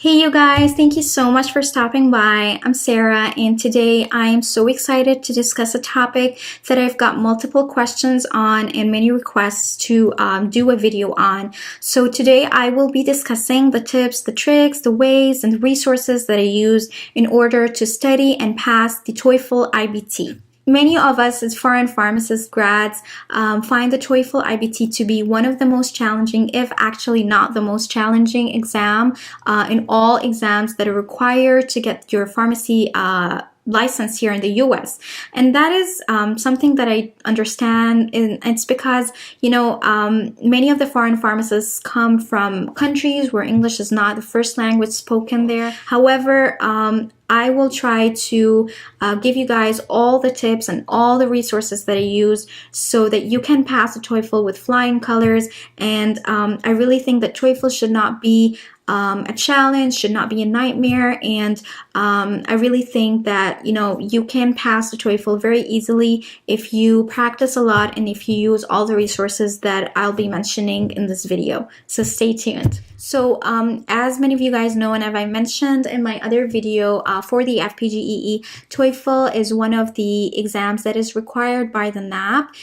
Hey you guys, thank you so much for stopping by. I'm Sarah and today I am so excited to discuss a topic that I've got multiple questions on and many requests to do a video on. So today I will be discussing the tips, the tricks, the ways, and the resources that I use in order to study and pass the TOEFL IBT. Many of us as foreign pharmacist grads find the TOEFL IBT to be one of the most challenging, if actually not the most challenging exam in all exams that are required to get your pharmacy license here in the US. And that is something that I understand, and it's because, many of the foreign pharmacists come from countries where English is not the first language spoken there. However, I will try to give you guys all the tips and all the resources that I use so that you can pass the TOEFL with flying colors. And I really think that TOEFL should not be a challenge, should not be a nightmare, and I really think that you can pass the TOEFL very easily if you practice a lot and if you use all the resources that I'll be mentioning in this video. So stay tuned. So as many of you guys know, and as I mentioned in my other video for the FPGEE, TOEFL is one of the exams that is required by the NAP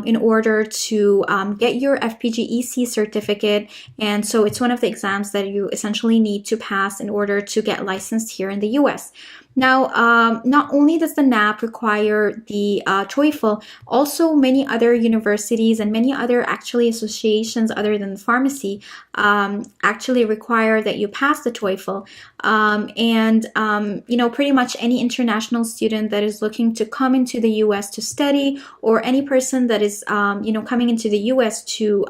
in order to get your FPGEC certificate. And so it's one of the exams that you essentially need to pass in order to get licensed here in the US. Now, not only does the NAP require the TOEFL, also many other universities and many other associations other than pharmacy actually require that you pass the TOEFL. Pretty much any international student that is looking to come into the US to study, or any person that is coming into the US to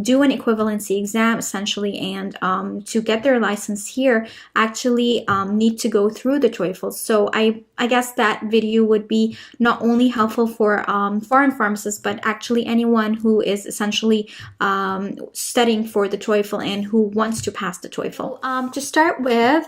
do an equivalency exam essentially, and to get their license here, actually need to go through the TOEFL. So I guess that video would be not only helpful for foreign pharmacists, but actually anyone who is essentially studying for the TOEFL and who wants to pass the TOEFL. To start with,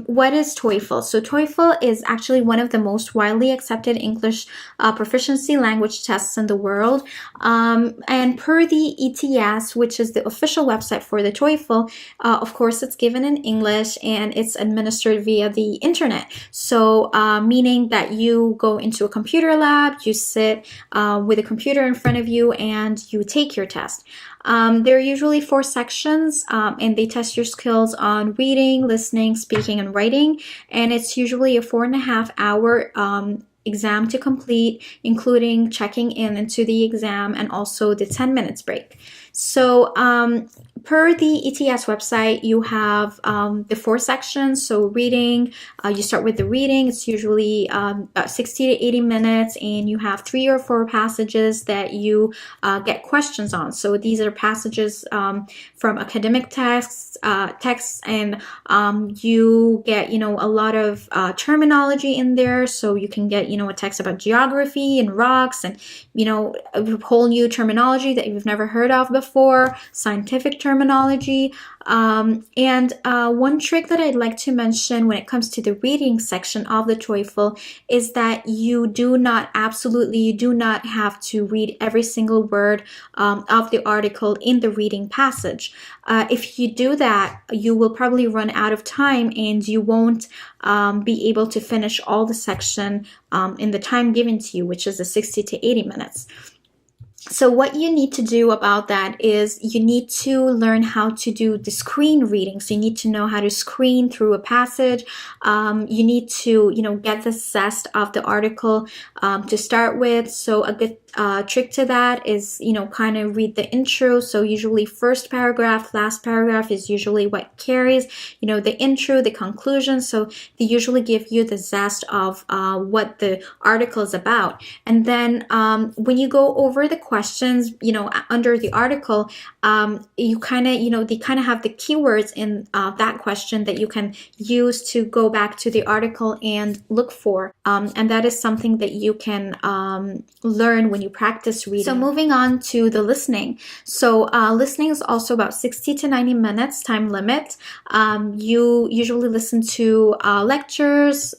what is TOEFL? So TOEFL is actually one of the most widely accepted English proficiency language tests in the world. And per the ETS, which is the official website for the TOEFL, of course it's given in English and it's administered via the internet. So meaning that you go into a computer lab, you sit with a computer in front of you, and you take your test. There are usually 4 sections, and they test your skills on reading, listening, speaking, and writing. And it's usually a 4.5-hour exam to complete, including checking in into the exam and also the 10 minutes break. So per the ETS website, you have the 4 sections. So reading, you start with the reading. It's usually about 60 to 80 minutes, and you have 3 or 4 passages that you get questions on. So these are passages from academic texts, and you get a lot of terminology in there. So you can get a text about geography and rocks, and a whole new terminology that you've never heard of before, scientific terminology. And one trick that I'd like to mention when it comes to the reading section of the TOEFL is that you do not have to read every single word of the article in the reading passage. If you do that, you will probably run out of time and you won't be able to finish all the section in the time given to you, which is the 60 to 80 minutes. So what you need to do about that is you need to learn how to do the screen reading. So you need to know how to screen through a passage. You need to, get the zest of the article to start with. So a good trick to that is, kind of read the intro. So usually first paragraph, last paragraph is usually what carries, the intro, the conclusion. So they usually give you the zest of what the article is about. And then when you go over the questions, under the article, you kind of, they kind of have the keywords in that question that you can use to go back to the article and look for. And that is something that you can learn when you practice reading. So moving on to the listening. So listening is also about 60 to 90 minutes time limit. You usually listen to lectures,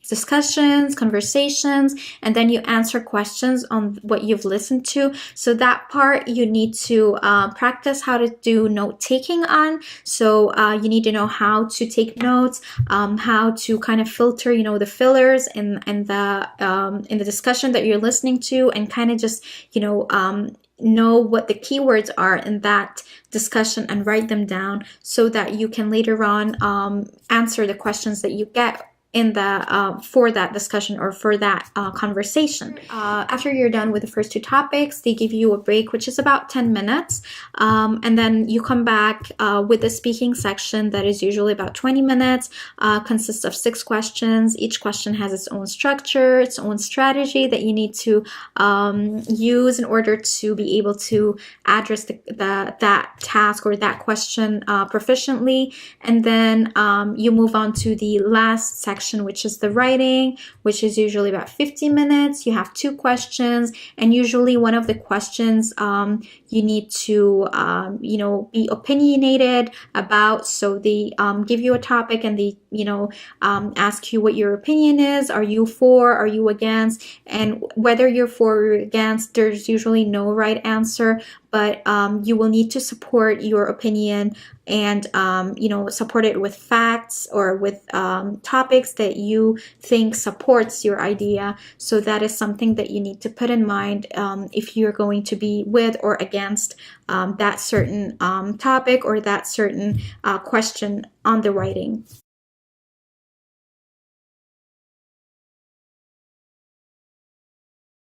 discussions, conversations, and then you answer questions on what you've listened to. So that part you need to practice how to do note taking on. So you need to know how to take notes, how to kind of filter, you know, the fillers in the discussion that you're listening to, and kind of just, you know what the keywords are in that discussion and write them down so that you can later on answer the questions that you get in the for that discussion or for that conversation. After you're done with the first two topics, they give you a break, which is about 10 minutes. And then you come back with the speaking section that is usually about 20 minutes, consists of 6 questions. Each question has its own structure, its own strategy that you need to use in order to be able to address that task or that question proficiently. And then you move on to the last section, which is the writing, which is usually about 50 minutes. You have 2 questions, and usually one of the questions you need to be opinionated about. So they give you a topic and they ask you what your opinion is. Are you for, are you against? And whether you're for or against, there's usually no right answer, but you will need to support your opinion and support it with facts or with topics that you think supports your idea. So that is something that you need to put in mind if you're going to be with or against that certain topic or that certain question on the writing.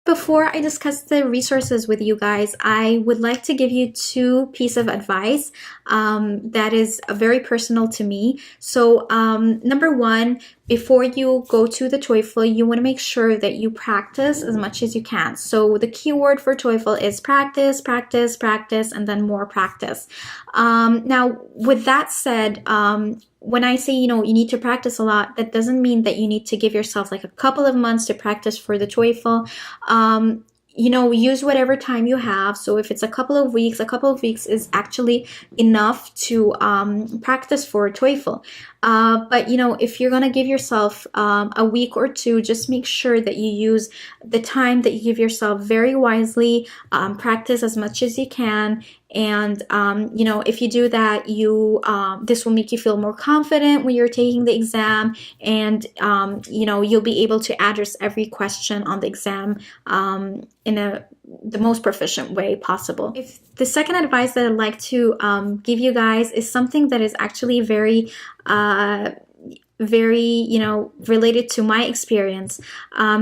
Before I discuss the resources with you guys, I would like to give you 2 pieces of advice that is very personal to me. So number 1, before you go to the TOEFL, you want to make sure that you practice as much as you can. So the keyword for TOEFL is practice, practice, practice, and then more practice. Now, with that said, when I say, you need to practice a lot, that doesn't mean that you need to give yourself like a couple of months to practice for the TOEFL. Use whatever time you have. So if it's a couple of weeks is actually enough to practice for TOEFL. But if you're gonna give yourself a week or 2, just make sure that you use the time that you give yourself very wisely. Practice as much as you can, and if you do that, this will make you feel more confident when you're taking the exam, and you'll be able to address every question on the exam in the most proficient way possible. If the second advice that I'd like to give you guys is something that is actually very related to my experience.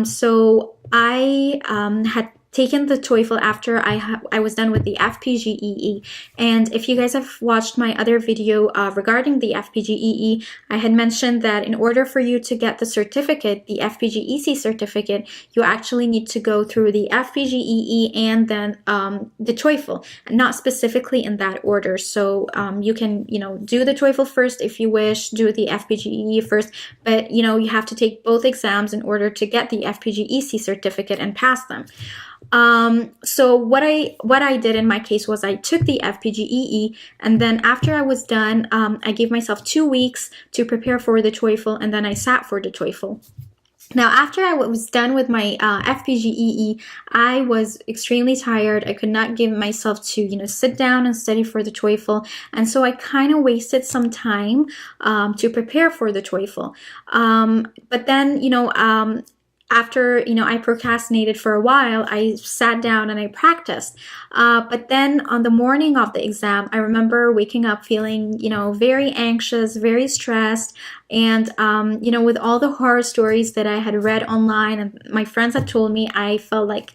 So I had taken the TOEFL after I was done with the FPGEE. And if you guys have watched my other video regarding the FPGEE, I had mentioned that in order for you to get the certificate, the FPGEC certificate, you actually need to go through the FPGEE and then the TOEFL, not specifically in that order. So you can, do the TOEFL first if you wish, do the FPGEE first, but you have to take both exams in order to get the FPGEC certificate and pass them. So what I did in my case was I took the FPGEE, and then after I was done, I gave myself 2 weeks to prepare for the TOEFL, and then I sat for the TOEFL. Now, after I was done with my FPGEE, I was extremely tired. I could not give myself to, sit down and study for the TOEFL. And so I kind of wasted some time to prepare for the TOEFL. But then, after, I procrastinated for a while, I sat down and I practiced. But then on the morning of the exam, I remember waking up feeling, very anxious, very stressed. And, with all the horror stories that I had read online and my friends had told me, I felt like,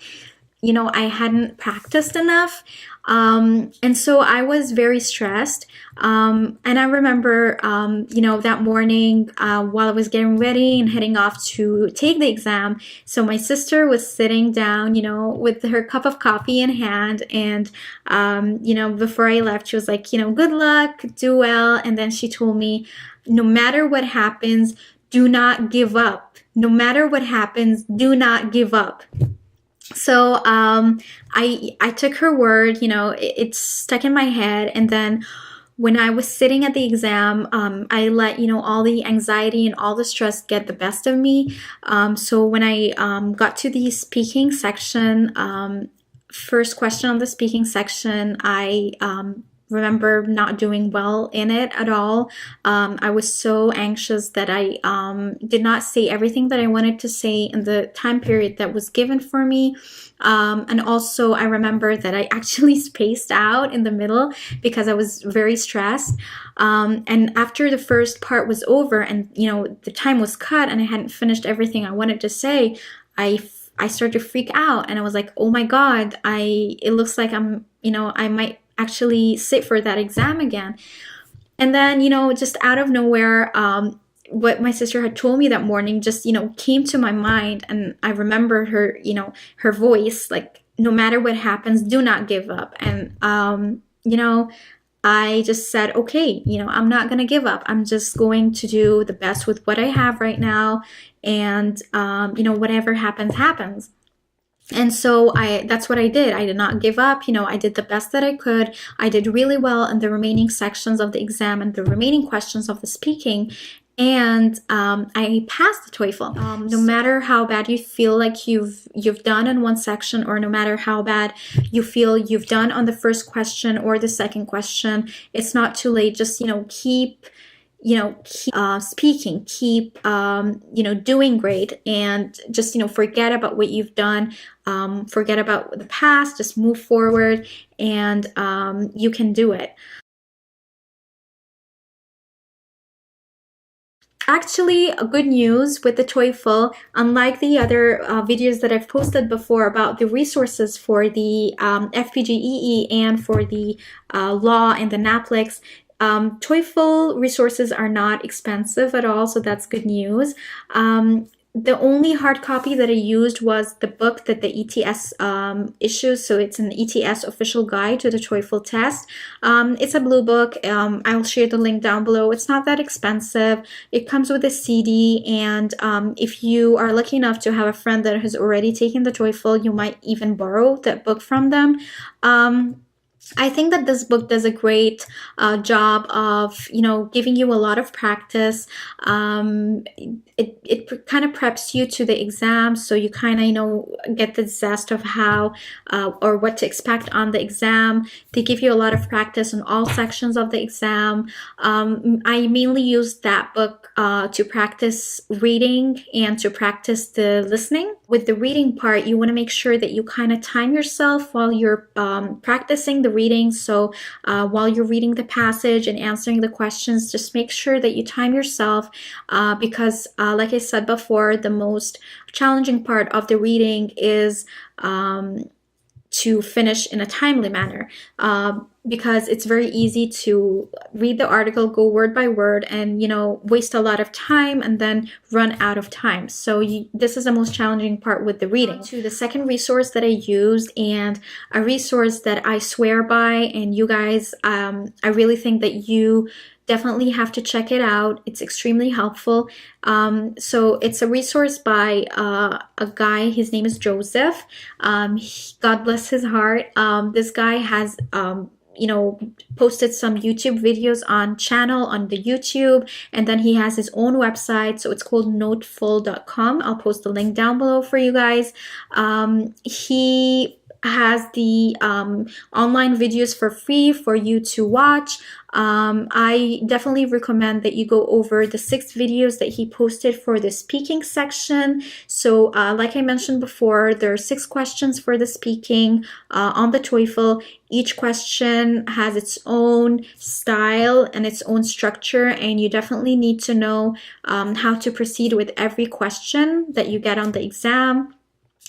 I hadn't practiced enough. And so I was very stressed. And I remember, that morning, while I was getting ready and heading off to take the exam, so my sister was sitting down, with her cup of coffee in hand. And, before I left, she was like, good luck, do well. And then she told me, no matter what happens, do not give up. No matter what happens, do not give up. So I took her word, it stuck in my head. And then when I was sitting at the exam, I let, all the anxiety and all the stress get the best of me. So when I got to the speaking section, first question on the speaking section, I remember not doing well in it at all. I was so anxious that I did not say everything that I wanted to say in the time period that was given for me. And also I remember that I actually spaced out in the middle because I was very stressed. And after the first part was over and, the time was cut and I hadn't finished everything I wanted to say, I started to freak out and I was like, oh my God, it looks like I might actually sit for that exam again. And then, just out of nowhere, what my sister had told me that morning just, came to my mind. And I remember her, her voice, like, no matter what happens, do not give up. And, I just said, okay, I'm not going to give up. I'm just going to do the best with what I have right now. And, whatever happens, happens. And so that's what I did. I did not give up. I did the best that I could. I did really well in the remaining sections of the exam and the remaining questions of the speaking. And I passed the TOEFL. No matter how bad you feel like you've done in one section, or no matter how bad you feel you've done on the first question or the second question, it's not too late. Just keep speaking, keep doing great, and just forget about what you've done, forget about the past, just move forward, and you can do it. Actually, good news with the TOEFL, unlike the other videos that I've posted before about the resources for the FPGEE and for the law and the NAPLIX, TOEFL resources are not expensive at all, so that's good news. The only hard copy that I used was the book that the ETS issues, so it's an ETS official guide to the TOEFL test. It's a blue book. I'll share the link down below. It's not that expensive. It comes with a CD, and if you are lucky enough to have a friend that has already taken the TOEFL, you might even borrow that book from them. I think that this book does a great job of, giving you a lot of practice. It kind of preps you to the exam, so you kind of, get the zest of how or what to expect on the exam. They give you a lot of practice in all sections of the exam. I mainly used that book to practice reading and to practice the listening. With the reading part, you want to make sure that you kind of time yourself while you're practicing the reading. So while you're reading the passage and answering the questions, just make sure that you time yourself because like I said before, the most challenging part of the reading is to finish in a timely manner because it's very easy to read the article, go word by word, and waste a lot of time and then run out of time. So this is the most challenging part with the reading. To the second resource that I used, and a resource that I swear by, and you guys, I really think that you definitely have to check it out. It's extremely helpful. So it's a resource by a guy. His name is Joseph. God bless his heart. This guy has posted some YouTube videos on the YouTube, and then he has his own website. So it's called NOTEFULL.com. I'll post the link down below for you guys. He has the online videos for free for you to watch. I definitely recommend that you go over the 6 videos that he posted for the speaking section. So like I mentioned before, there are 6 questions for the speaking on the TOEFL. Each question has its own style and its own structure, and you definitely need to know how to proceed with every question that you get on the exam.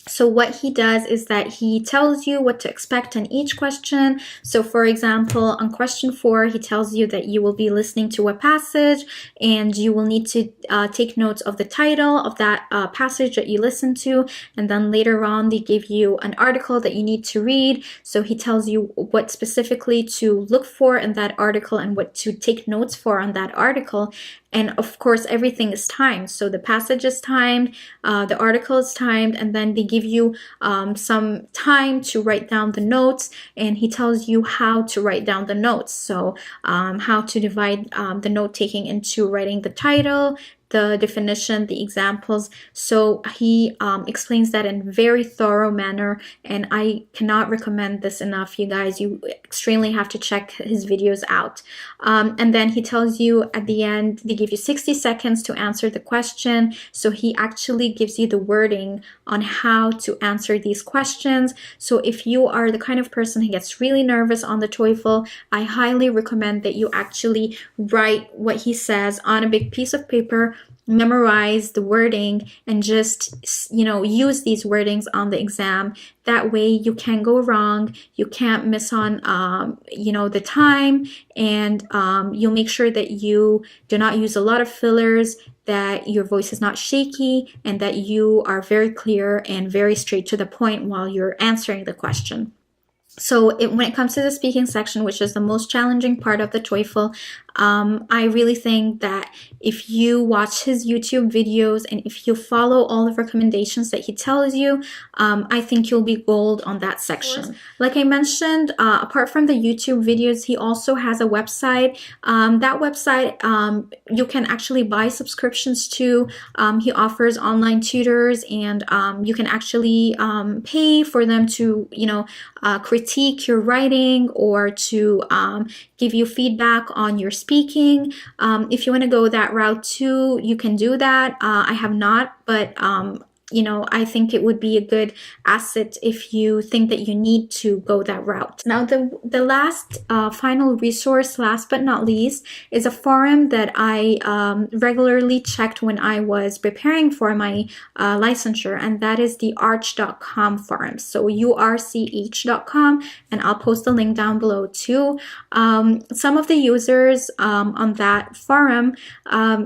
So what he does is that he tells you what to expect on each question. So for example, on question 4, he tells you that you will be listening to a passage and you will need to take notes of the title of that passage that you listen to. And then later on, they give you an article that you need to read. So he tells you what specifically to look for in that article and what to take notes for on that article. And of course, everything is timed. So the passage is timed, the article is timed, and then they give you some time to write down the notes, and he tells you how to write down the notes. So how to divide the note taking into writing the title, the definition, the examples. So he explains that in very thorough manner, and I cannot recommend this enough, you guys. You extremely have to check his videos out. And then he tells you at the end, they give you 60 seconds to answer the question. So he actually gives you the wording on how to answer these questions. So if you are the kind of person who gets really nervous on the TOEFL, I highly recommend that you actually write what he says on a big piece of paper, memorize the wording, and just, use these wordings on the exam. That way you can't go wrong, you can't miss on the time, and you'll make sure that you do not use a lot of fillers, that your voice is not shaky, and that you are very clear and very straight to the point while you're answering the question. So when it comes to the speaking section, which is the most challenging part of the TOEFL, I really think that if you watch his YouTube videos and if you follow all the recommendations that he tells you, I think you'll be gold on that section. Like I mentioned, apart from the YouTube videos, he also has a website. That website you can actually buy subscriptions to. He offers online tutors, and you can actually pay for them to, critique your writing or to give you feedback on your speaking. If you want to go that route too, you can do that. I have not, but I think it would be a good asset if you think that you need to go that route. Now, the last final resource, last but not least, is a forum that I regularly checked when I was preparing for my licensure, and that is the URCH.com forum. So URCH.com, and I'll post the link down below too. Some of the users on that forum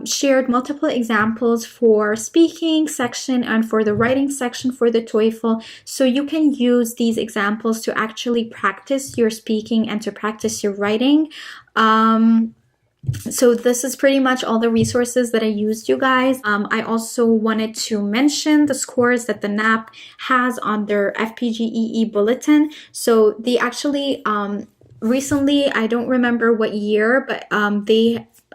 shared multiple examples for speaking section and for the writing section for the TOEFL. So you can use these examples to actually practice your speaking and to practice your writing. So this is pretty much all the resources that I used, you guys. I also wanted to mention the scores that the NAP has on their FPGEE bulletin. So they actually recently, I don't remember what year, but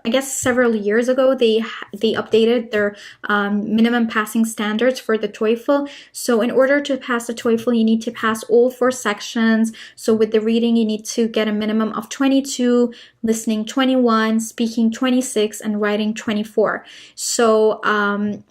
I guess several years ago, they updated their minimum passing standards for the TOEFL. So in order to pass the TOEFL, you need to pass all 4 sections. So with the reading, you need to get a minimum of 22, listening 21, speaking 26, and writing 24. So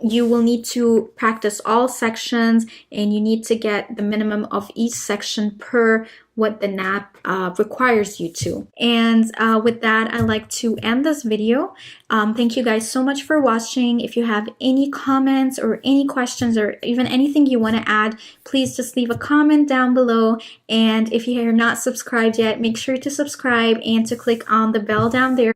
you will need to practice all sections, and you need to get the minimum of each section per what the NAP requires you to. And with that, I'd like to end this video. Thank you guys so much for watching. If you have any comments or any questions or even anything you want to add, please just leave a comment down below. And if you are not subscribed yet, make sure to subscribe and to click on the bell down there.